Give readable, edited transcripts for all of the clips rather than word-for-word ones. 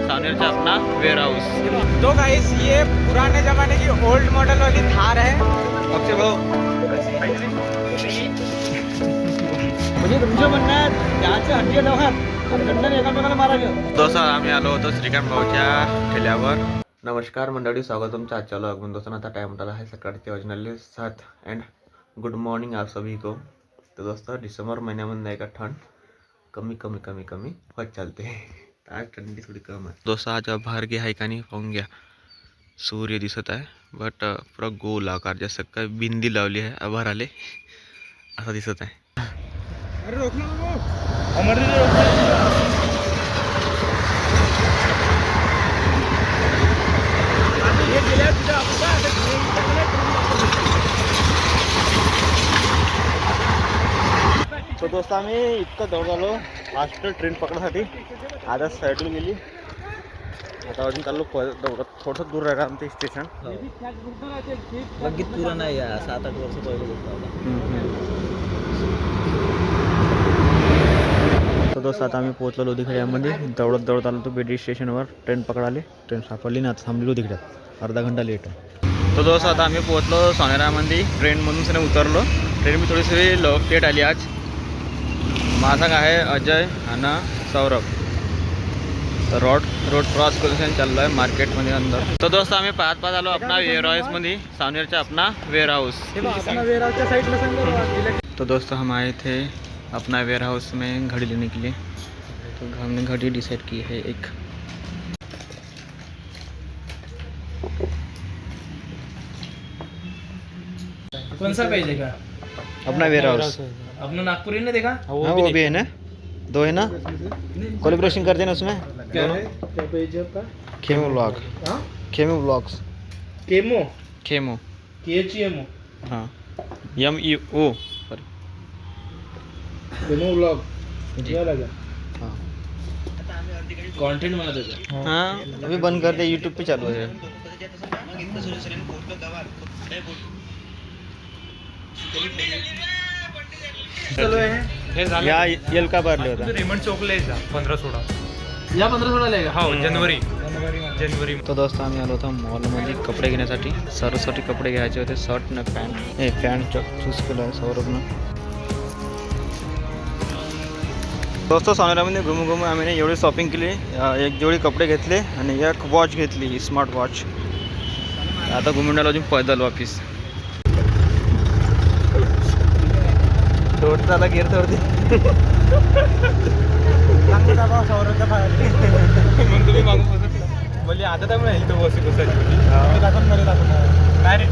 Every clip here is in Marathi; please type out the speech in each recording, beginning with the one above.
सावनेरचा अपना वेयर हाउस। तो गाइस ये पुराने जमाने की ओल्ड मॉडल वाली थार है। अक्षय भाऊ, म्हणजे तुमचं म्हणणं आहे त्याच्या हड्डी दोघात गंडन एकामेकाला मारायचं। दोस्तों आम्ही आलो होतो श्रीकांत भाऊच्या ठेल्यावर। नमस्कार मंडळी, स्वागत तुमचं आजच्या व्लॉगमध्ये। दोस्तों आता टाइम होता है सकाळचे वाजले 7 एंड गुड मॉर्निंग आप सभी को। तो दोस्तों डिसेंबर महिन्यामध्ये नाही का थंड कमी कमी कमी कमी होत चालते है। आज थंडी थोडी कम आहे दोस्तों। आज बाहेर गे आहे का नाही पाहून घ्या, सूर्य दिसत आहे बट पुरा गोल आकार जसं काय बिंदी लावली आहे आभार आले असं दिसत आहे। अरे रोक ना वो अमर दे रोक। तो दोस्त आम्ही इतकं दौड आलो फास्ट ट्रेन पकडण्यासाठी। आता साईडला गेली, आता अजून चाललो दौडत। थोडंसं दूर राहिलं आमचं स्टेशन। लगेच पुरा नाही या 7-8 वर्ष पहिले गोष्ट। तो दोस्त आता आम्ही पोहोचलो लोधीखेड्यामध्ये। दौडत दौडत आलो तो बेडी स्टेशनवर। ट्रेन पकडाली, ट्रेन सापडली ना, आता थांबली लोधीखेड्यात, अर्धा घंटा लेट आहे। तो दोस्त आता आम्ही पोहोचलो सोनेरामध्ये। ट्रेनमधून सगळे उतरलो। ट्रेन मी थोडीशी लेट आली आज। माझा आहे अजय आणि सौरभ। रोड क्रॉस करून चाललो आहे मार्केटमध्ये अंदर। तो दोस्त आम्ही पाहत आलो अपना वेयर हाउसमध्ये, सावनेरचा अपना वेयर हाउस। तो दोस्तों हम आए थे अपना वेयर हाउस में घड़ी लेने के लिए। तो हमने घड़ी डिसाइड की है एक। कौन सा पेज देखा? अपना वेयर हाउस अपना नागपुरी ने देखा? हाँ वो भी है ना, दो है ना, कोलैबोरेशन करते हैं ना उसमें। क्या है? क्या पेज है आपका? खेमो ब्लॉग, खेमो ब्लॉग्स, केमो खेमो KHMO हाँ MUO सॉरी केमो व्लॉग जी क्या लगा? हाँ कंटेंट बना देता। हाँ अभी बंद कर दे, यूट्यूब पे चालू है। चलो है या यल का भरले होता रेमंड चौकला यायचा 15-16 या 15-16 लेगा। हो जनवरी तो दोस्त आम्ही आलो होतो मॉलमध्ये कपडे घेण्यासाठी। सर्वसाठी कपडे घ्यायचे होते, शर्ट न पॅन्ट। हे पॅन्ट चूज केलं आहे सौरभनं। दोस्तों सोनेरामध्ये घुमू घुमू आम्ही एवढी शॉपिंग केली। एक जोडी कपडे घेतले आणि एक वॉच घेतली, स्मार्ट वॉच। आता घुमून आलो अजून पैदल वापिस। दोड झाला गेर थोडी मग तुम्ही मागू म्हणजे आता तर नाही तो वस्तू कसाची काय रे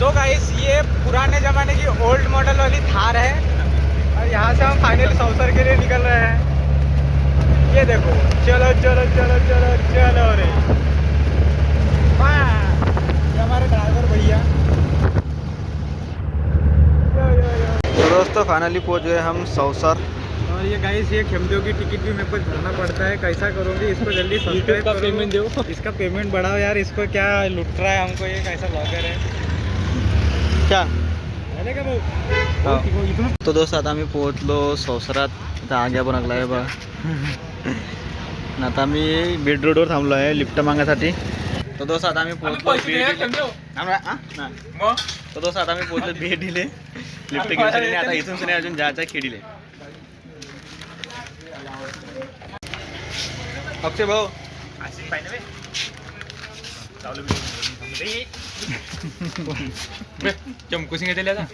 तो गाइस ये पुराने जमाने की ओल्ड मॉडल वाली थार है और यहाँ से हम फाइनली सौसर के लिए निकल रहे हैं। ये देखो, चलो चलो चलो चलो चलो रे। वाह, ये हमारे ड्राइवर भैया। तो दोस्तों फाइनली पहुंच गए हम सौसर। और ये गाइस ये खेमदेव की टिकट भी मेरे को भरना पड़ता है। कैसा करोगे इसको? जल्दी सब्सक्राइब करो, पेमेंट दो, इसका पेमेंट बढ़ाओ यार। इसको क्या लुट रहा है हमको, ये कैसा ब्लॉगर है क्या का भाऊ? तो दोस्त आता आम्ही पोहोचलो सौसरात। आता आग्या पण लागला आहे बा। आता आम्ही बेड रोडवर थांबलो आहे लिफ्ट मागण्यासाठी। तो दोस्त आता आम्ही पोहोचलो तो दोस्त आता आम्ही पोहोचलो बेडीले लिफ्ट घेऊन। आता इथून सने अजून जायचं आहे खेडीले। अक्षय भाऊ चमकू सिंग येते का?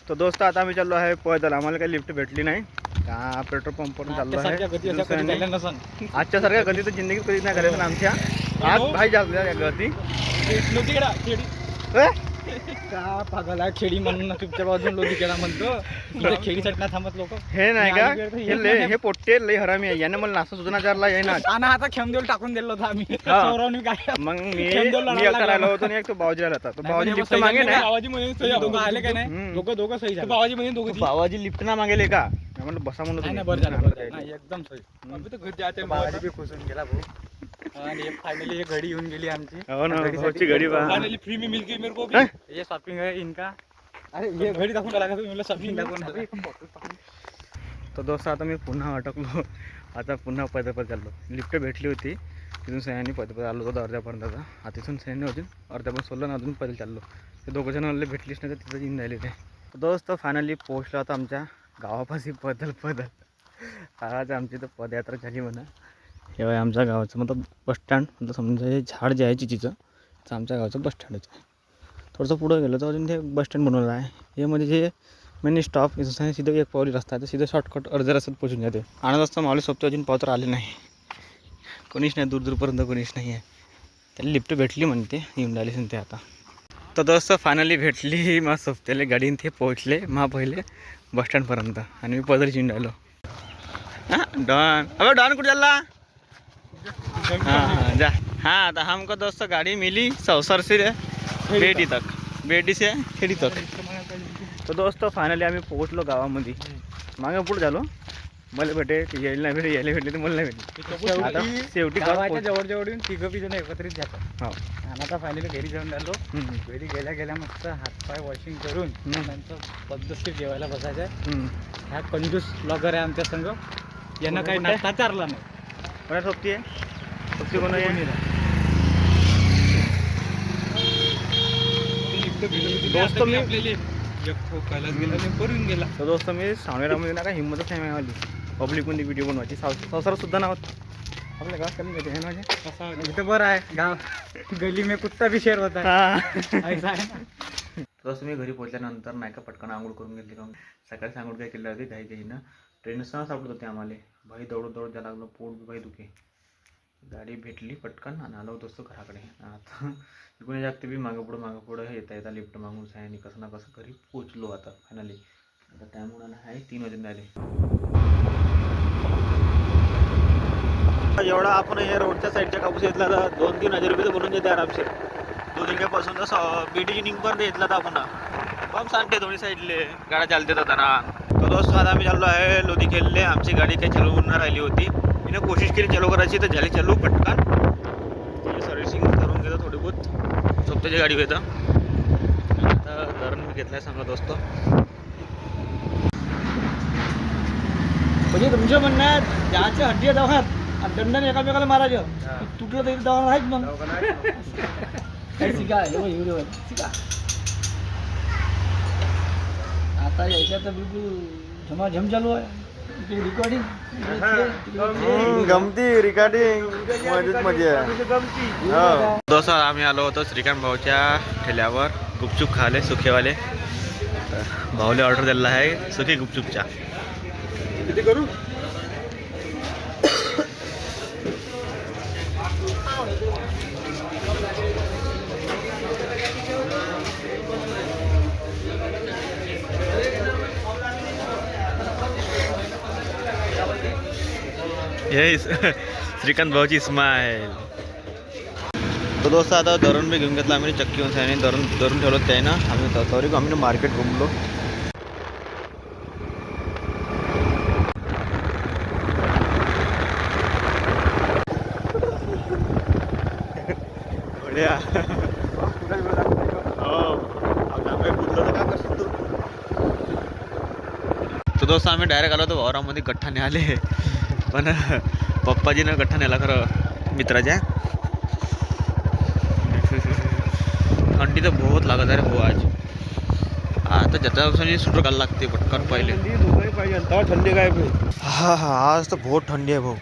तो दोस्त आता आम्ही चाललो आहे पैदल। आम्हाला काही लिफ्ट भेटली नाही का, पेट्रोल पंपवरून चाललो आहे। आजच्या सारख्या गती तर जिंदगीत कधीच नाही करायचं ना आमच्या। आज भाई झाल्या गती का पागल आहे खेडी म्हणून तुमच्या बाजून लोधी केला म्हणतो। इथे खेडीसाठी नाही थांबत लोक। हे नाही का, हे पोट्टे लई हरामी आहे। याने मला नासा सुजना चारला येईना। आणि आता खेमदेव टाकून दिलो होता आम्ही सौरवने काय। मग मी एकटा राहिलो होतो आणि एक तो बावजी राहिला होता। तो बावजी लिफ्ट मागे नाही, बाबाजी म्हणे दोघं आले काय नाही, दोघं सही झाले। बाबाजी म्हणे दोघं बाबाजी लिफ्ट ना मागेले का? म्हणलं बसा म्हणून नाही, बरं झालं एकदम सही। अभी तो घर जाते बाबाजी बी खुश होऊन गेला भाऊ। आणि फायनली ये घडी येऊन गेली आमची. हो ना, घडीसाठी भाऊची घडी पहा. फाइनली फ्री में मिल गई मेरे को भी. ये शॉपिंग है इनका. अरे ये घड़ी दाखवून का लागत मला शॉपिंग दाखवून दाखवून. तर दोस्त आता मी पुन्हा अटकलो. आता पुन्हा पैदल चाललो. लिफ्ट भेटली होती तिथून सह्याने पैदल आलो होतो अर्ध्यापर्यंतचा. आता तिथून सह्याने अजून अर्ध्यापर्यंत सोडलं ना अजून पैदल चाललो. ते दोघं जण मला भेटलीच नाही तर तिथं येऊन राहिले ते. दोस्त फायनली पोहोचलो आता आमच्या गावापाशी पैदल. आज आमची तर पदयात्रा झाली म्हणा. हे आहे आमच्या गावाचं मतलब बसस्टँड. मतलब समजा हे झाड जे आहे चिचीचं तर आमच्या गावाचं बसस्टँडच आहे. थोडंसं पुढं गेलं तर अजून ते बसस्टँड बनवलं आहे. हे म्हणजे जे मिनी स्टॉप इथं सीधं एक पावली रस्ता आहे तर सीधं शॉर्टकट अर्ध्या रस्त्यात पोहोचून जाते. आणत असता मावली सोबती अजून पावतर आले नाही. कोणीच नाही, दूरपर्यंत कोणीच नाही आहे. त्याला लिफ्ट भेटली म्हणते येऊन राहिली ते आता. तर दोस्त फायनली भेटली मग सोबत्याला गाडीने ते पोहोचले पहिले बसस्टँडपर्यंत आणि मी पैदल येऊन राहिलो. हां डॉन, अबे डॉन कुठे चालला? हाँ जा. हाँ आता हमको दोस्तों गाड़ी मिली सौसर से बेटी से खेड़ी तक. तो दोस्तों फायनली आम्ही पोहोचलो गावामध्ये. मागे पुढे झालो. मला भेटे यायला नाही भेटे, यायला भेटले तर मला नाही भेटले. आता शेवटी गावाच्या जवळ येऊन तिघं बी जण एकत्रित जातात. हो आणि आता फायनली घरी जाऊन राहिलो. घरी गेल्या मस्त हातपाय वॉशिंग करून नंतर पद्धतशीर जेवायला बसायचं आहे. ह्या कंजूस ब्लॉगर आहे आमच्या संग. यांना काही नाश्ता चारला नाही. कोणा सोबती आहे? सोबती कोण आहे? दोस्त मी करून गेला. तर दोस्त मी सावनेरामध्ये ना काय हिंमतच नाही मिळाली पब्लिकमध्ये व्हिडिओ बनवायची. सावसारा सुद्धा नाव आपल्या गावात कमी घेते आहे माझ्या. इथं बरं आहे गाव. गली में कुत्ता भी शेर होता है. तसं मी घरी पोहोचल्यानंतर नाही का पटकन आंघोळ करून घेतली. कारण सकाळी आंघोळ काय केली होती घाईनं. ट्रेनसह सापडत होते आम्हाला. भाई दौडत द्यायला लागलो. पोट बी भाई दुखे. गाडी भेटली पटकन आणि आलो होतो घराकडे. आता इकडे जागते बी मागं पुढं येता लिफ्ट मागून सायनी कसं ना कसं घरी पोचलो. आता फायनली आता टाईम होणार आहे 3 वाजून राहिले. एवढा आपण हे रोडच्या साईडच्या कापूस घेतला तर 2-3 हजार रुपये तर बनून देते आरामशीर. 2 लिंग्यापासून तर बीटी निंगपर्यंत घेतला तर आपण बम सांगते दोन्ही साईडले गाड्या चालते तर त्यांना. तो दोस्त आता आम्ही चाललो आहे लोधी खेळले. आमची गाडी काही चालवून न राहिली होती. तिने कोशिश केली चालू करायची तर झाली चालू पटकन. तिची सर्व्हिसिंग करून घेतो थोडी बहुत. सोबत्याची गाडी घेतं. आता धरण मी घेतलाय सांगा दोस्त. म्हणजे तुमचं म्हणणं आहे ज्याच्या हड्डी दवाखान्यात दंडन एकामेकाला मारायचं तुटलं तरी दवाखाना आहेच मग. आता याच्यात बिलकुल झमाझम चालू आहे. रिकॉर्डिंग गमती रिकॉर्डिंग मजा. दोस्त आम्ही आलो होतो श्रीकांत भाऊच्या ठेल्यावर गुपचूप खाले सुखेवाले. भाऊले ऑर्डर दिलेला आहे सुखी गुपचूपच्या. किती करू? हे श्रीकांत भाऊची स्माईल. तो दोस्त आता धरून बी घेऊन घेतला आम्ही चक्की होऊन धरून ठेवलं ते ना. आम्ही तरी आम्ही मार्केट घुमलो. तो दोस्त आम्ही डायरेक्ट आलो होतो वावरामध्ये गठ्ठा नाही आले. पण पप्पाजीनं गठ्ठा नेला खरं मित्राच्या. थंडी तर बहुत लागत आहे भाऊ आज. आता ज्याच्यापासून सुटर घालायला लागते पटकन पहिले. पाहिजे थंडी काय? हा आज तर बहुत थंडी आहे भाऊ.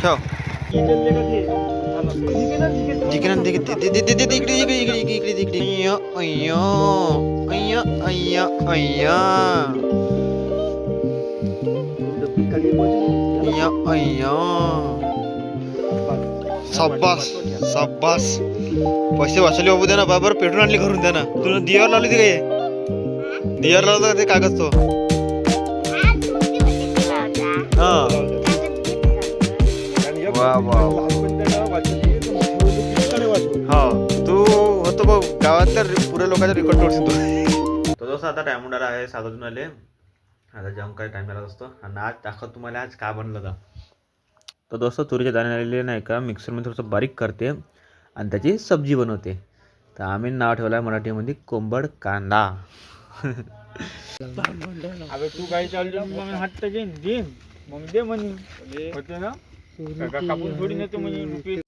ठेव चिकन शाबास पैसे वाचले बाबू. द्या ना बाबर पेट्रोल आणली घरून. द्या ना तुला दियावर लावली ती काय? दियावर लावलं ते कागद तो. वा तू होतो बघ गावातल्या पुऱ्या लोकांचा रेकॉर्ड तोडशील तू. तो दोस्त आता टाइम उडाला आहे 7 वाजून आले. आता जेवण काय टाइम लागत असतो. आणि आज दाखव तुम्हाला आज का बनलं का. तर दोस्तों तुरीच्या दाण्याला नाही का मिक्सरमध्ये थोडंसं बारीक करते आणि त्याची सब्जी बनवते. तर आम्ही नाव ठेवलं आहे मराठीमध्ये कोंबड कांदा. अबे तू काही चालू मग हट्ट घेईन मग दे म्हणे होते ना कापून थोडी नेतो म्हणे रुपये